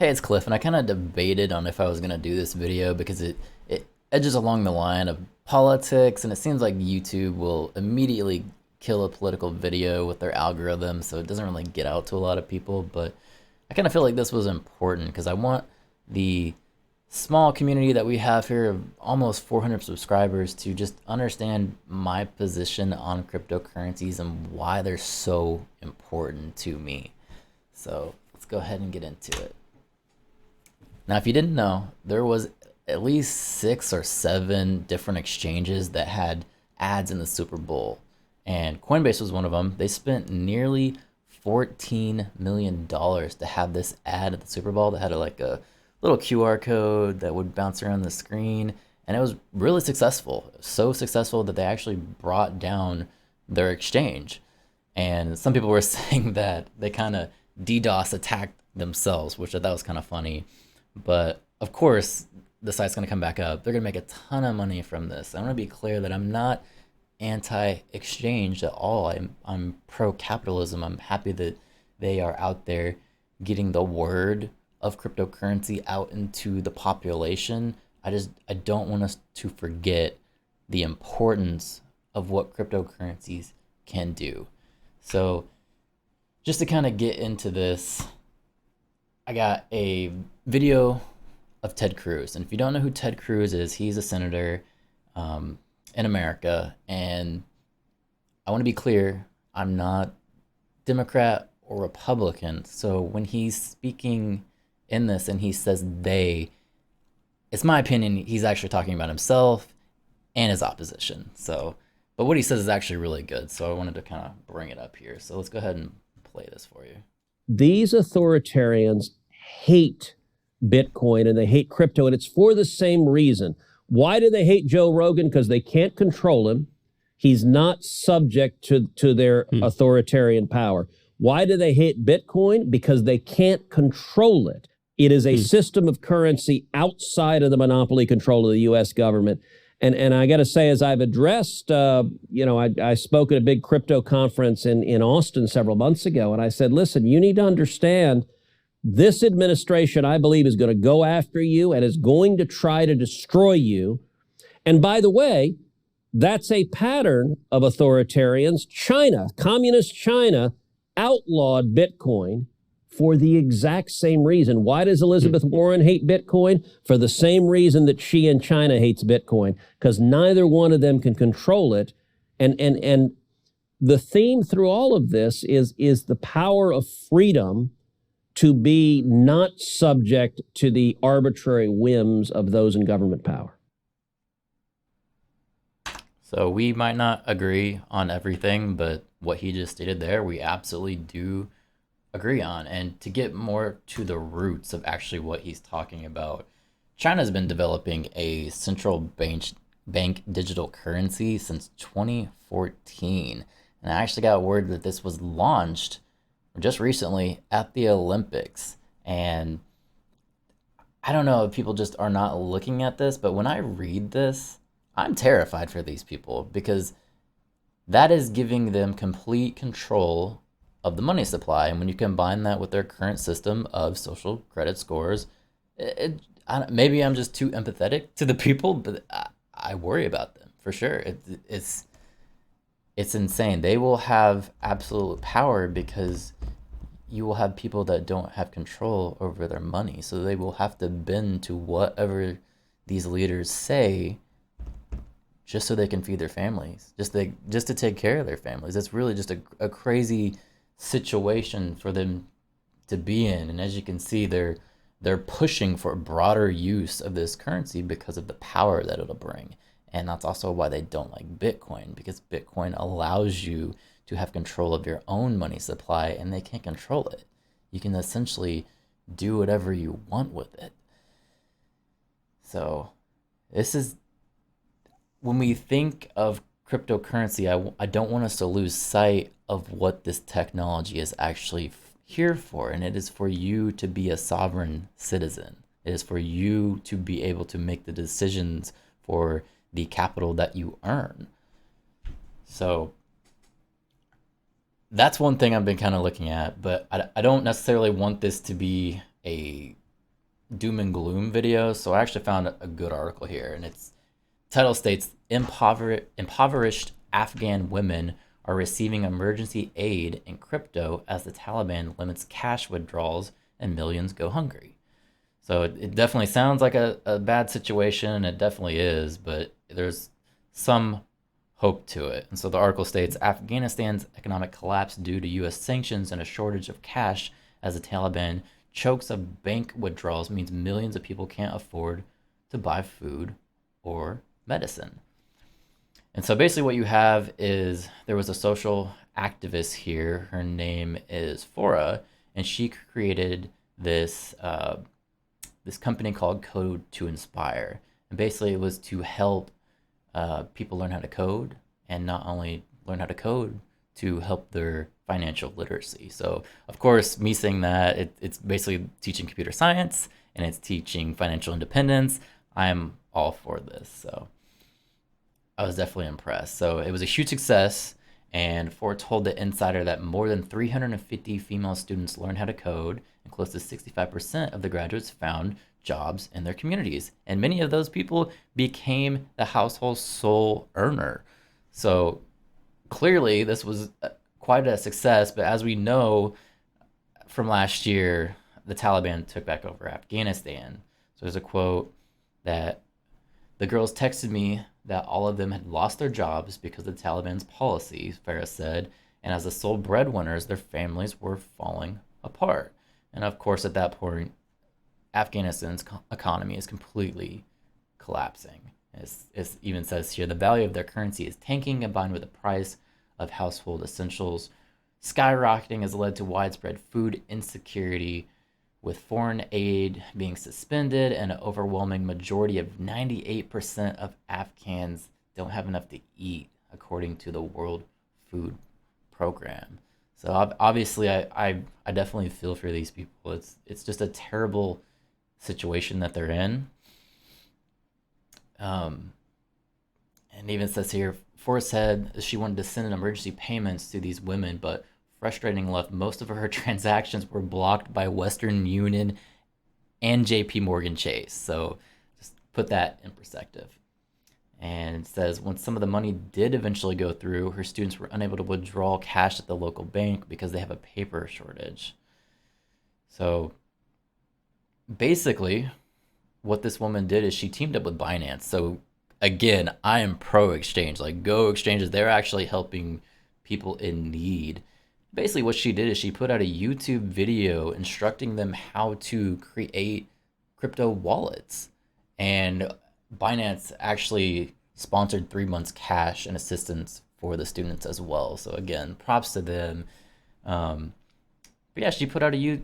Hey, it's Cliff, and I kind of debated on if I was going to do this video because it edges along the line of politics, and it seems like YouTube will immediately kill a political video with their algorithm, so it doesn't really get out to a lot of people. But I kind of feel like this was important because I want the small community that we have here of almost 400 subscribers to just understand my position on cryptocurrencies and why they're so important to me. So let's go ahead and get into it. Now, if you didn't know, there was at least 6 or 7 different exchanges that had ads in the Super Bowl, and Coinbase was one of them. They spent nearly $14 million to have this ad at the Super Bowl that had like a little QR code that would bounce around the screen, and it was really successful. So successful that they actually brought down their exchange. And some people were saying that they kind of DDoS attacked themselves, which I thought was kind of funny. But of course, the site's going to come back up. They're going to make a ton of money from this. I want to be clear that I'm not anti-exchange at all. I'm pro-capitalism. I'm happy that they are out there getting the word of cryptocurrency out into the population. I don't want us to forget the importance of what cryptocurrencies can do. So just to kind of get into this, I got a video of Ted Cruz. And if you don't know who Ted Cruz is, he's a senator in America. And I want to be clear, I'm not Democrat or Republican. So when he's speaking in this and he says they, it's my opinion, he's actually talking about himself and his opposition. So, but what he says is actually really good. So I wanted to kind of bring it up here. So let's go ahead and play this for you. These authoritarians hate Bitcoin and they hate crypto, and it's for the same reason. Why do they hate Joe Rogan? Because they can't control him. He's not subject to their authoritarian power. Why do they hate Bitcoin? Because they can't control it. It is a system of currency outside of the monopoly control of the U.S. government. And I got to say, as I've addressed, I spoke at a big crypto conference in Austin several months ago, and I said, listen, you need to understand this administration, I believe, is going to go after you and is going to try to destroy you. And by the way, that's a pattern of authoritarians. China, communist China, outlawed Bitcoin for the exact same reason. Why does Elizabeth Warren hate Bitcoin? For the same reason that she in China hates Bitcoin, because neither one of them can control it. And the theme through all of this is the power of freedom to be not subject to the arbitrary whims of those in government power. So we might not agree on everything, but what he just stated there, we absolutely do agree on. And to get more to the roots of actually what he's talking about, China's been developing a central bank digital currency since 2014. And I actually got word that this was launched just recently at the Olympics. And I don't know if people just are not looking at this, but when I read this, I'm terrified for these people because that is giving them complete control of the money supply. And when you combine that with their current system of social credit scores, maybe I'm just too empathetic to the people, but I worry about them for sure. It's insane. They will have absolute power because you will have people that don't have control over their money. So they will have to bend to whatever these leaders say just so they can feed their families, just to take care of their families. It's really just a crazy situation for them to be in. And as you can see, they're pushing for broader use of this currency because of the power that it'll bring. And that's also why they don't like Bitcoin, because Bitcoin allows you to have control of your own money supply, and they can't control it. You can essentially do whatever you want with it. So this is, when we think of cryptocurrency, I don't want us to lose sight of what this technology is actually here for. And it is for you to be a sovereign citizen. It is for you to be able to make the decisions for the capital that you earn. So that's one thing I've been kind of looking at, but I don't necessarily want this to be a doom and gloom videos. So I actually found a good article here, and its title states impoverished Afghan women are receiving emergency aid in crypto as the Taliban limits cash withdrawals and millions go hungry. So it definitely sounds like a bad situation. It definitely is, but there's some hope to it. And so the article states Afghanistan's economic collapse due to U.S. sanctions and a shortage of cash as the Taliban chokes of bank withdrawals means millions of people can't afford to buy food or medicine. And so basically what you have is there was a social activist here. Her name is Fora, and she created this company called Code to Inspire. And basically it was to help people learn how to code, and not only learn how to code, to help their financial literacy. So of course, me saying that, it's basically teaching computer science and it's teaching financial independence. I'm all for this. So I was definitely impressed. So it was a huge success, and Ford told the Insider that more than 350 female students learned how to code, and close to 65% of the graduates found jobs in their communities. And many of those people became the household's sole earner. So clearly this was quite a success, but as we know from last year, the Taliban took back over Afghanistan. So there's a quote that the girls texted me that all of them had lost their jobs because of the Taliban's policies, Farah said, and as the sole breadwinners, their families were falling apart. And of course, at that point, Afghanistan's economy is completely collapsing. It even says here, the value of their currency is tanking, combined with the price of household essentials skyrocketing has led to widespread food insecurity, with foreign aid being suspended, and an overwhelming majority of 98% of Afghans don't have enough to eat, according to the World Food Program. So obviously, I definitely feel for these people. It's just a terrible situation that they're in. And even says here, Forrest said she wanted to send emergency payments to these women, but frustrating enough, most of her transactions were blocked by Western Union and JP Morgan Chase. So just put that in perspective. And it says when some of the money did eventually go through, her students were unable to withdraw cash at the local bank because they have a paper shortage. So basically, what this woman did is she teamed up with Binance. So again, I am pro exchange. Like, go exchanges. They're actually helping people in need. Basically, what she did is she put out a YouTube video instructing them how to create crypto wallets. And Binance actually sponsored 3 months cash and assistance for the students as well. So again, props to them. But yeah, she put out it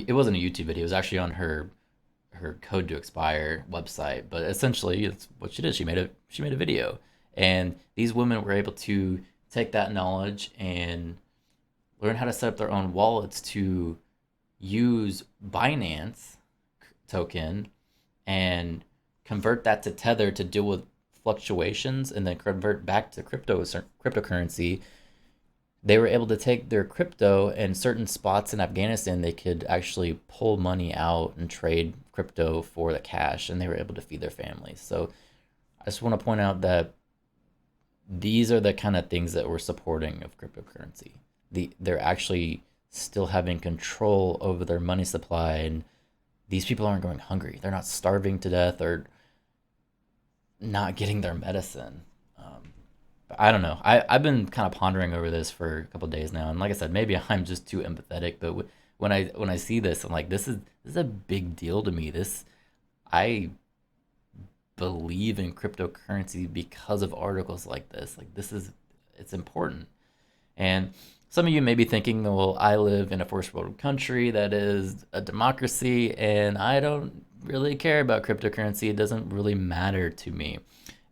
wasn't a YouTube video. It was actually on her Code to Expire website. But essentially, it's what she did. She made a video, and these women were able to take that knowledge and learn how to set up their own wallets to use Binance token and convert that to Tether to deal with fluctuations, and then convert back to cryptocurrency. They were able to take their crypto, and certain spots in Afghanistan, they could actually pull money out and trade crypto for the cash, and they were able to feed their families. So I just want to point out that these are the kind of things that we're supporting of cryptocurrency. They're actually still having control over their money supply, and these people aren't going hungry. They're not starving to death or not getting their medicine. But I don't know. I've been kind of pondering over this for a couple of days now, and like I said, maybe I'm just too empathetic. But when I see this, I'm like, this is a big deal to me. I believe in cryptocurrency because of articles like this. Like, it's important. And some of you may be thinking, well, I live in a first world country that is a democracy, and I don't really care about cryptocurrency. It doesn't really matter to me.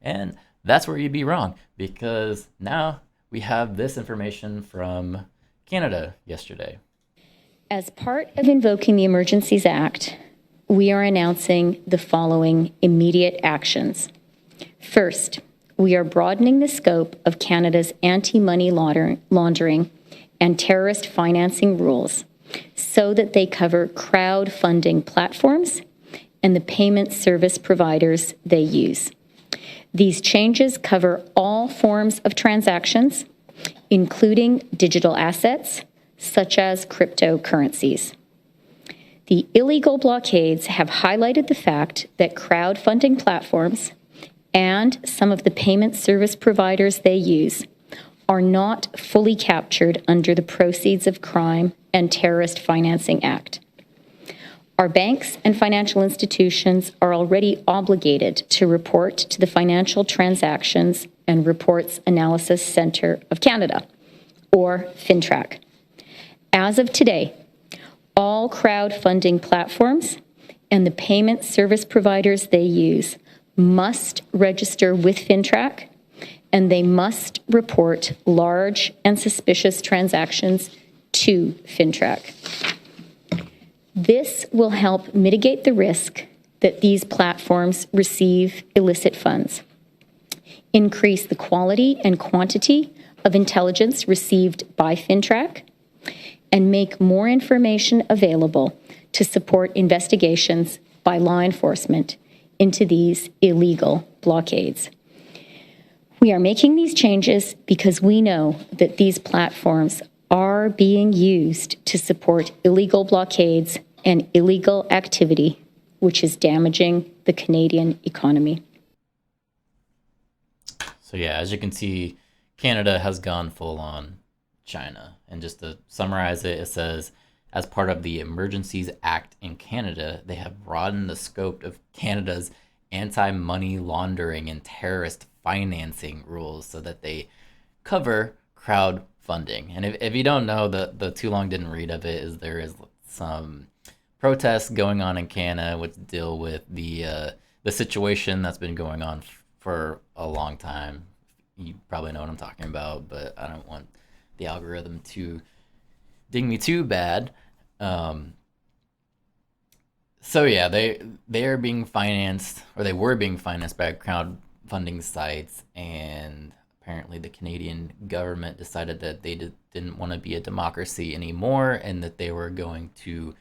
And that's where you'd be wrong, because now we have this information from Canada yesterday. As part of invoking the Emergencies Act, we are announcing the following immediate actions. First, we are broadening the scope of Canada's anti-money laundering and terrorist financing rules so that they cover crowdfunding platforms and the payment service providers they use. These changes cover all forms of transactions, including digital assets, such as cryptocurrencies. The illegal blockades have highlighted the fact that crowdfunding platforms and some of the payment service providers they use are not fully captured under the Proceeds of Crime and Terrorist Financing Act. Our banks and financial institutions are already obligated to report to the Financial Transactions and Reports Analysis Centre of Canada, or FINTRAC. As of today, all crowdfunding platforms and the payment service providers they use must register with FINTRAC, and they must report large and suspicious transactions to FINTRAC. This will help mitigate the risk that these platforms receive illicit funds, increase the quality and quantity of intelligence received by FINTRAC, and make more information available to support investigations by law enforcement into these illegal blockades. We are making these changes because we know that these platforms are being used to support illegal blockades and illegal activity, which is damaging the Canadian economy. So yeah, as you can see, Canada has gone full on China. And just to summarize it, it says, as part of the Emergencies Act in Canada, they have broadened the scope of Canada's anti-money laundering and terrorist financing rules so that they cover crowdfunding. And if you don't know, the too long didn't read of it is there is some protests going on in Canada which deal with the situation that's been going on for a long time. You probably know what I'm talking about, but I don't want the algorithm to ding me too bad. So yeah, they are being financed, or they were being financed by crowdfunding sites, and apparently the Canadian government decided that they didn't want to be a democracy anymore, and that they were going to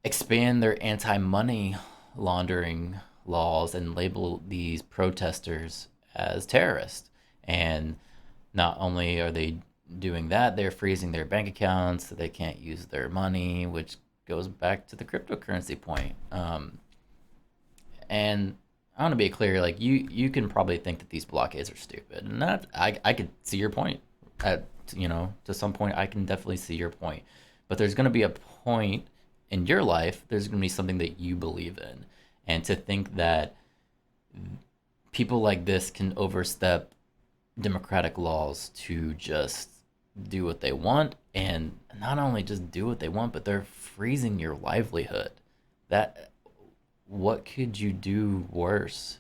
expand their anti-money laundering laws and label these protesters as terrorists. And not only are they doing that, they're freezing their bank accounts so they can't use their money, which goes back to the cryptocurrency point. And I want to be clear, like you can probably think that these blockades are stupid, and that I could see your point. To some point, I can definitely see your point. But there's going to be a point in your life, there's going to be something that you believe in, and to think that people like this can overstep democratic laws to just do what they want, and not only just do what they want, but they're freezing your livelihood. That, what could you do worse?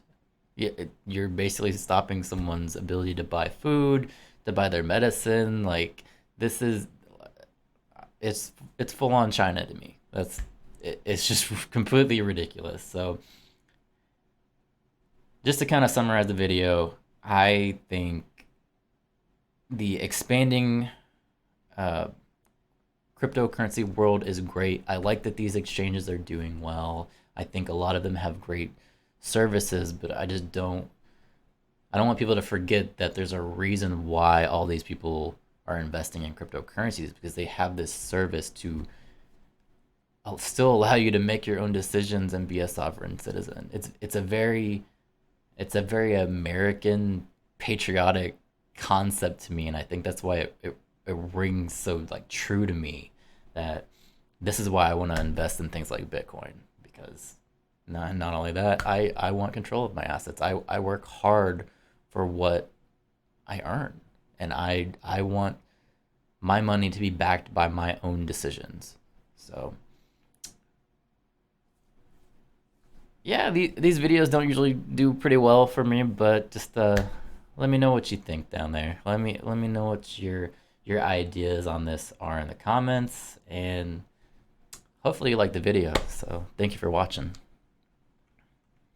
You're basically stopping someone's ability to buy food, to buy their medicine. Like, this is, it's full on China to me. It's just completely ridiculous. So just to kind of summarize the video, I think the expanding cryptocurrency world is great. I like that these exchanges are doing well. I think a lot of them have great services, but I don't want people to forget that there's a reason why all these people are investing in cryptocurrencies, because they have this service to still allow you to make your own decisions and be a sovereign citizen. It's a very American patriotic concept to me, and I think that's why it rings so like true to me, that this is why I want to invest in things like Bitcoin, because not only that, I want control of my assets. I work hard for what I earn, and I want my money to be backed by my own decisions. So yeah, these videos don't usually do pretty well for me, but just let me know what you think down there. Let me know what your ideas on this are in the comments, and hopefully you like the video. So thank you for watching.